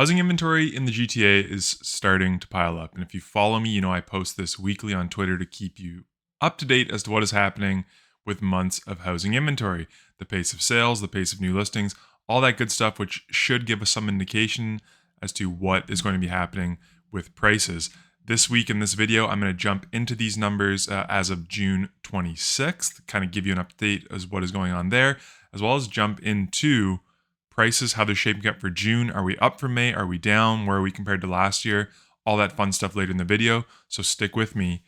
Housing inventory in the GTA is starting to pile up. And if you follow me, you know I post this weekly on Twitter to keep you up to date as to what is happening with months of housing inventory, the pace of sales, the pace of new listings, all that good stuff, which should give us some indication as to what is going to be happening with prices. This week in this video, I'm going to jump into these numbers as of June 26th, kind of give you an update as what is going on there, as well as jump into prices, how they're shaping up for June. Are we up from May? Are we down? Where are we compared to last year? All that fun stuff later in the video. So stick with me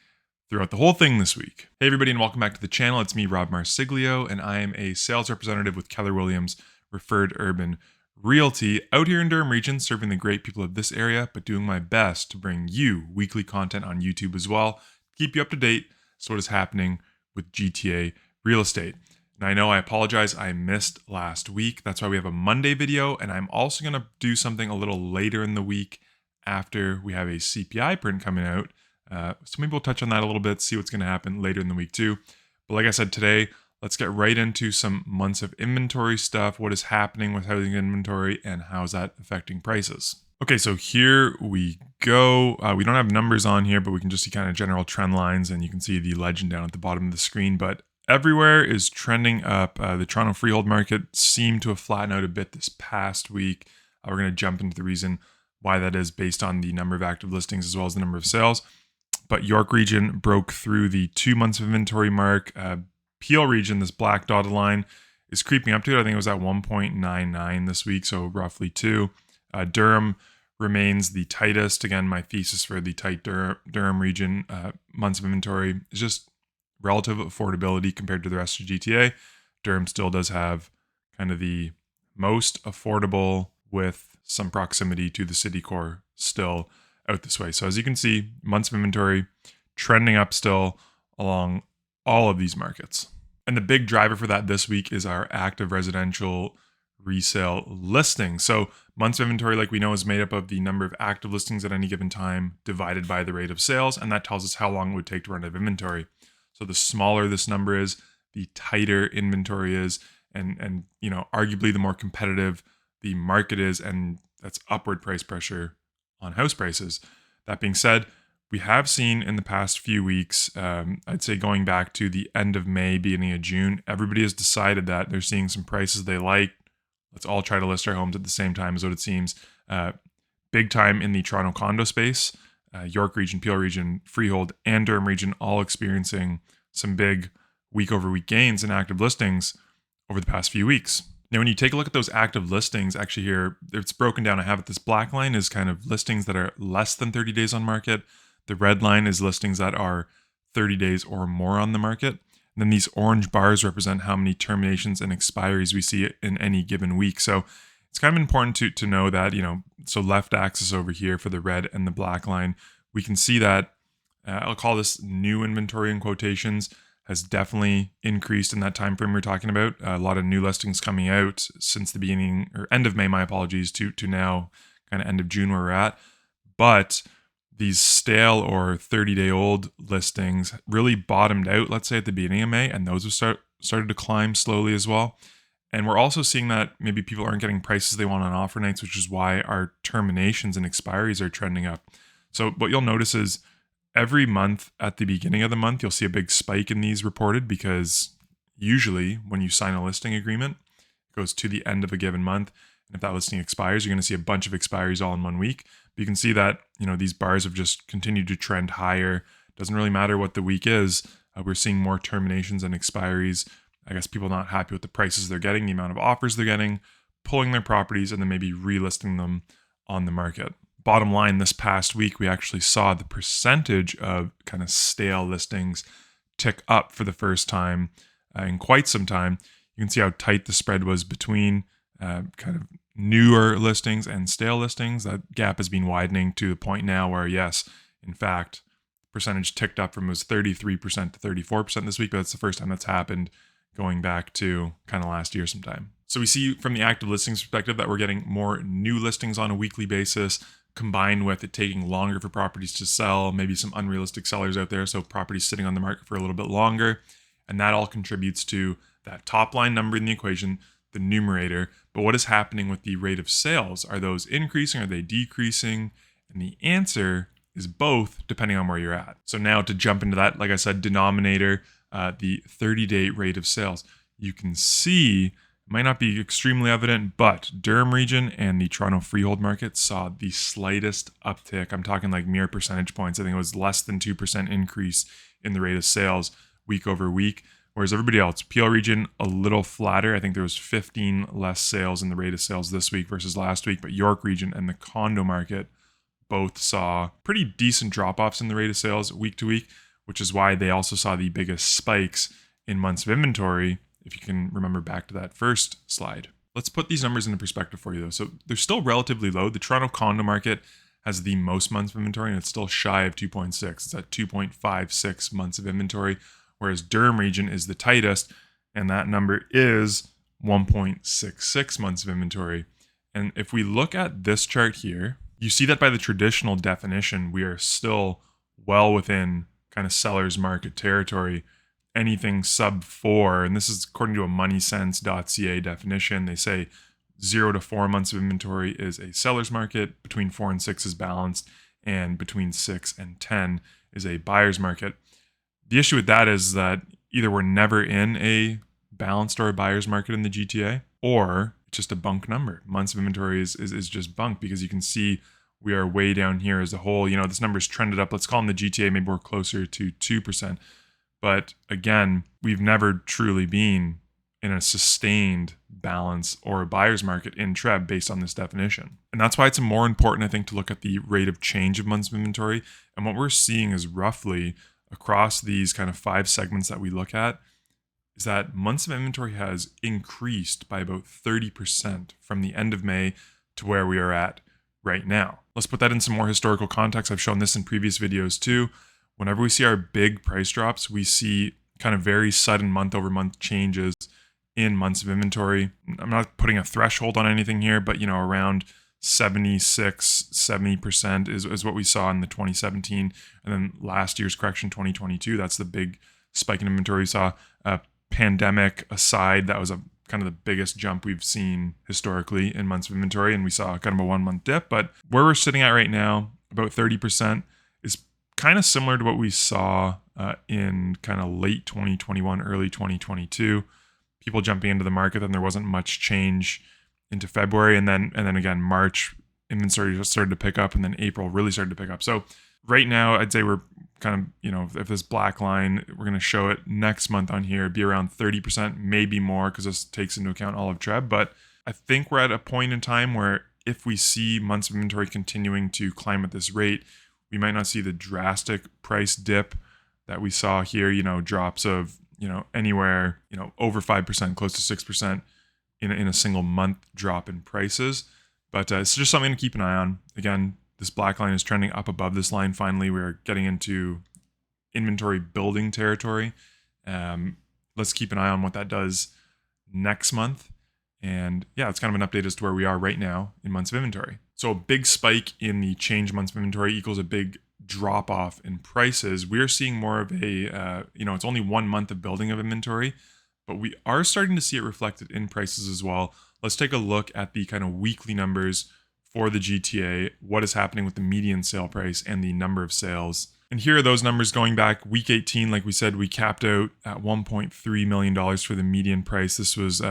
throughout the whole thing this week. Hey everybody, and welcome back to the channel. It's me, Rob Marsiglio, and I am a sales representative with Keller Williams Referred Urban Realty out here in Durham region, serving the great people of this area, but doing my best to bring you weekly content on YouTube as well, keep you up to date as to what is happening with GTA real estate. And I know I apologize, I missed last week. That's why we have a Monday video, and I'm also going to do something a little later in the week after we have a CPI print coming out. So maybe we'll touch on that a little bit, see what's going to happen later in the week too. But like I said today, let's get right into some months of inventory stuff, what is happening with housing inventory, and how is that affecting prices. Okay, so here we go. We don't have numbers on here, but we can just see kind of general trend lines, and you can see the legend down at the bottom of the screen. But everywhere is trending up. The Toronto freehold market seemed to have flattened out a bit this past week. We're going to jump into the reason why that is based on the number of active listings as well as the number of sales. But York region broke through the 2 months of inventory mark. Peel region, this black dotted line, is creeping up to it. I think it was at 1.99 this week, so roughly 2. Durham remains the tightest. Again, my thesis for the tight Durham region months of inventory is just relative affordability compared to the rest of GTA. Durham still does have kind of the most affordable with some proximity to the city core still out this way. So as you can see, months of inventory trending up still along all of these markets. And the big driver for that this week is our active residential resale listings. So months of inventory, like we know, is made up of the number of active listings at any given time divided by the rate of sales. And that tells us how long it would take to run out of inventory. So the smaller this number is, the tighter inventory is, and you know, arguably the more competitive the market is, and that's upward price pressure on house prices. That being said, we have seen in the past few weeks, I'd say going back to the end of May, beginning of June, everybody has decided that they're seeing some prices they like. Let's all try to list our homes at the same time is what it seems. Big time in the Toronto condo space, York region, Peel region, Freehold, and Durham region all experiencing some big week-over-week gains in active listings over the past few weeks. Now, when you take a look at those active listings, actually here, it's broken down. I have it. This black line is kind of listings that are less than 30 days on market. The red line is listings that are 30 days or more on the market. And then these orange bars represent how many terminations and expiries we see in any given week. So it's kind of important to know that, you know, so left axis over here for the red and the black line, we can see that, I'll call this new inventory in quotations, has definitely increased in that time frame we're talking about. A lot of new listings coming out since the beginning or end of May, my apologies, to now kind of end of June where we're at. But these stale or 30-day-old listings really bottomed out, let's say, at the beginning of May, and those have started to climb slowly as well. And we're also seeing that maybe people aren't getting prices they want on offer nights, which is why our terminations and expiries are trending up. So what you'll notice is every month at the beginning of the month, you'll see a big spike in these reported because usually when you sign a listing agreement, it goes to the end of a given month. And if that listing expires, you're going to see a bunch of expiries all in 1 week. But you can see that, you know, these bars have just continued to trend higher. Doesn't really matter what the week is. We're seeing more terminations and expiries. I guess people not happy with the prices they're getting, the amount of offers they're getting, pulling their properties and then maybe relisting them on the market. Bottom line, this past week, we actually saw the percentage of kind of stale listings tick up for the first time in quite some time. You can see how tight the spread was between kind of newer listings and stale listings. That gap has been widening to the point now where, yes, in fact, percentage ticked up from it was 33% to 34% this week, but that's the first time that's happened going back to kind of last year sometime. So we see from the active listings perspective that we're getting more new listings on a weekly basis, combined with it taking longer for properties to sell, maybe some unrealistic sellers out there, so properties sitting on the market for a little bit longer. And that all contributes to that top line number in the equation, the numerator. But what is happening with the rate of sales? Are those increasing? Are they decreasing? And the answer is both, depending on where you're at. So now to jump into that, like I said, denominator, the 30-day rate of sales. You can see, it might not be extremely evident, but Durham region and the Toronto freehold market saw the slightest uptick. I'm talking like mere percentage points. I think it was less than 2% increase in the rate of sales week over week. Whereas everybody else, PL region, a little flatter. I think there was 15 less sales in the rate of sales this week versus last week. But York region and the condo market both saw pretty decent drop-offs in the rate of sales week to week, which is why they also saw the biggest spikes in months of inventory, if you can remember back to that first slide. Let's put these numbers into perspective for you though. So they're still relatively low. The Toronto condo market has the most months of inventory and it's still shy of 2.6. It's at 2.56 months of inventory, whereas Durham region is the tightest and that number is 1.66 months of inventory. And if we look at this chart here, you see that by the traditional definition, we are still well within kind of seller's market territory. Anything sub 4, and this is according to a moneysense.ca definition, they say 0 to 4 months of inventory is a seller's market, between 4 and 6 is balanced, and between 6 and 10 is a buyer's market. The issue with that is that either we're never in a balanced or a buyer's market in the GTA, or it's just a bunk number. Months of inventory is just bunk, because you can see we are way down here as a whole. You know, this number's trended up. Let's call them the GTA. Maybe we're closer to 2%. But again, we've never truly been in a sustained balance or a buyer's market in TREB based on this definition. And that's why it's more important, I think, to look at the rate of change of months of inventory. And what we're seeing is roughly across these kind of 5 segments that we look at, is that months of inventory has increased by about 30% from the end of May to where we are at right now. Let's put that in some more historical context. I've shown this in previous videos too. Whenever we see our big price drops, we see kind of very sudden month over month changes in months of inventory. I'm not putting a threshold on anything here, but you know, around 70% is what we saw in the 2017 and then last year's correction 2022. That's the big spike in inventory we saw. Pandemic aside, that was a kind of the biggest jump we've seen historically in months of inventory, and we saw kind of a 1 month dip. But where we're sitting at right now, about 30%, is kind of similar to what we saw in kind of late 2021, early 2022. People jumping into the market, then there wasn't much change into February, and then again March inventory just started to pick up, and then April really started to pick up. So right now, I'd say we're kind of, you know, if this black line, we're going to show it next month on here, be around 30%, maybe more, because this takes into account all of TREB. But I think we're at a point in time where if we see months of inventory continuing to climb at this rate, we might not see the drastic price dip that we saw here, you know, drops of, you know, anywhere, you know, over 5%, close to 6% in a single month drop in prices. But it's just something to keep an eye on. Again, this black line is trending up above this line. Finally, we're getting into inventory building territory. Let's keep an eye on what that does next month. And yeah, it's kind of an update as to where we are right now in months of inventory. So a big spike in the change months of inventory equals a big drop off in prices. We're seeing more of a, you know, it's only 1 month of building of inventory, but we are starting to see it reflected in prices as well. Let's take a look at the kind of weekly numbers for the GTA, what is happening with the median sale price and the number of sales. And here are those numbers going back week 18. Like we said, we capped out at $1.3 million for the median price. This was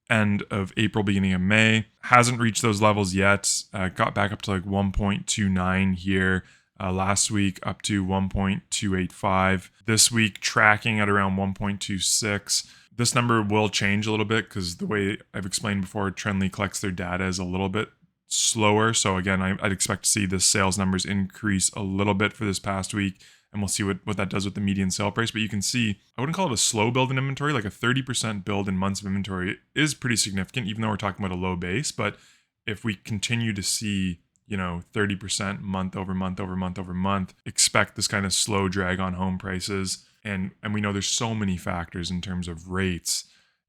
end of April, beginning of May. Hasn't reached those levels yet. Got back up to like 1.29 here. Last week up to 1.285. This week tracking at around 1.26. This number will change a little bit because the way I've explained before, Trendly collects their data is a little bit slower. So again, I'd expect to see the sales numbers increase a little bit for this past week, and we'll see what that does with the median sale price. But you can see, I wouldn't call it a slow build in inventory. Like a 30% build in months of inventory is pretty significant, even though we're talking about a low base. But if we continue to see, you know, 30% month over month over month over month, expect this kind of slow drag on home prices. And we know there's so many factors in terms of rates,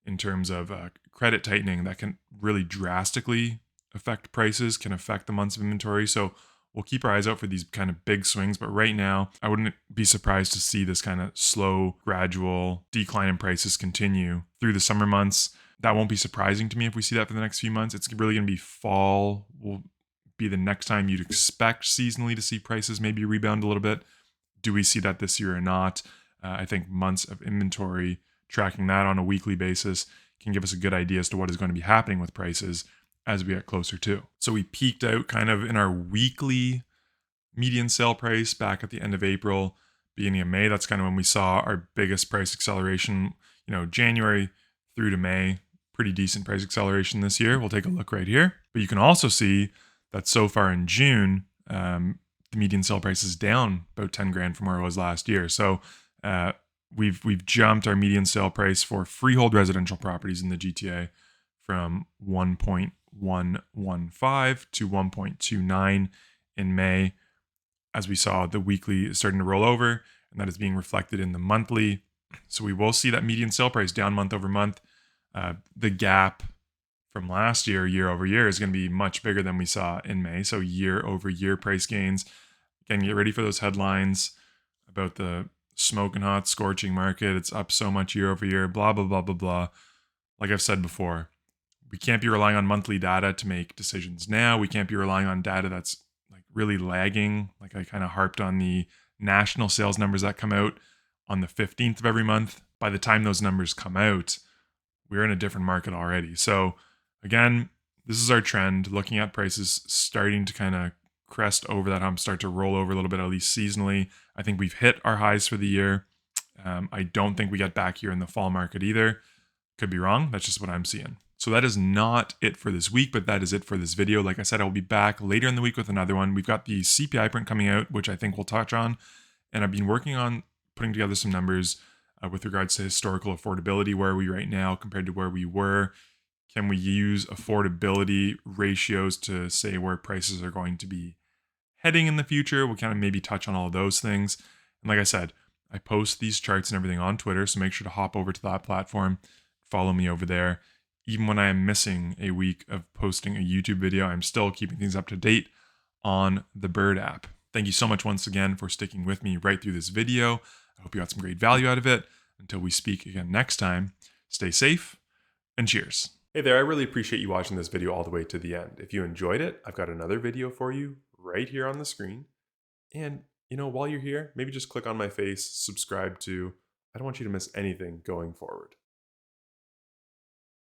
in terms of credit tightening that can really drastically affect prices, can affect the months of inventory. So we'll keep our eyes out for these kind of big swings. But right now, I wouldn't be surprised to see this kind of slow, gradual decline in prices continue through the summer months. That won't be surprising to me if we see that for the next few months. It's really going to be fall will be the next time you'd expect seasonally to see prices maybe rebound a little bit. Do we see that this year or not? I think months of inventory, tracking that on a weekly basis, can give us a good idea as to what is going to be happening with prices as we get closer to. So we peaked out kind of in our weekly median sale price back at the end of April, beginning of May. That's kind of when we saw our biggest price acceleration, January through to May. Pretty decent price acceleration this year. We'll take a look right here. But you can also see that so far in June, the median sale price is down about 10 grand from where it was last year. So we've jumped our median sale price for freehold residential properties in the GTA from 1.115 to 1.29 in May. As we saw, the weekly is starting to roll over, and that is being reflected in the monthly. So we will see that median sale price down month over month. The gap from last year, year over year, is going to be much bigger than we saw in May. So year over year price gains. Again, get ready for those headlines about the smoking hot, scorching market. It's up so much year over year, blah, blah, blah, blah, blah. Like I've said before, we can't be relying on monthly data to make decisions now. We can't be relying on data that's like really lagging. Like I kind of harped on the national sales numbers that come out on the 15th of every month. By the time those numbers come out, we're in a different market already. So again, this is our trend, looking at prices starting to kind of crest over that hump, start to roll over a little bit, at least seasonally. I think we've hit our highs for the year. I don't think we get back here in the fall market either. Could be wrong. That's just what I'm seeing. So that is not it for this week, but that is it for this video. Like I said, I'll be back later in the week with another one. We've got the CPI print coming out, which I think we'll touch on. And I've been working on putting together some numbers with regards to historical affordability. Where are we right now compared to where we were? Can we use affordability ratios to say where prices are going to be heading in the future? We'll kind of maybe touch on all of those things. And like I said, I post these charts and everything on Twitter, so make sure to hop over to that platform, follow me over there. Even when I am missing a week of posting a YouTube video, I'm still keeping things up to date on the Bird app. Thank you so much once again for sticking with me right through this video. I hope you got some great value out of it. Until we speak again next time, stay safe and cheers. Hey there, I really appreciate you watching this video all the way to the end. If you enjoyed it, I've got another video for you right here on the screen. And, while you're here, maybe just click on my face, subscribe to. I don't want you to miss anything going forward.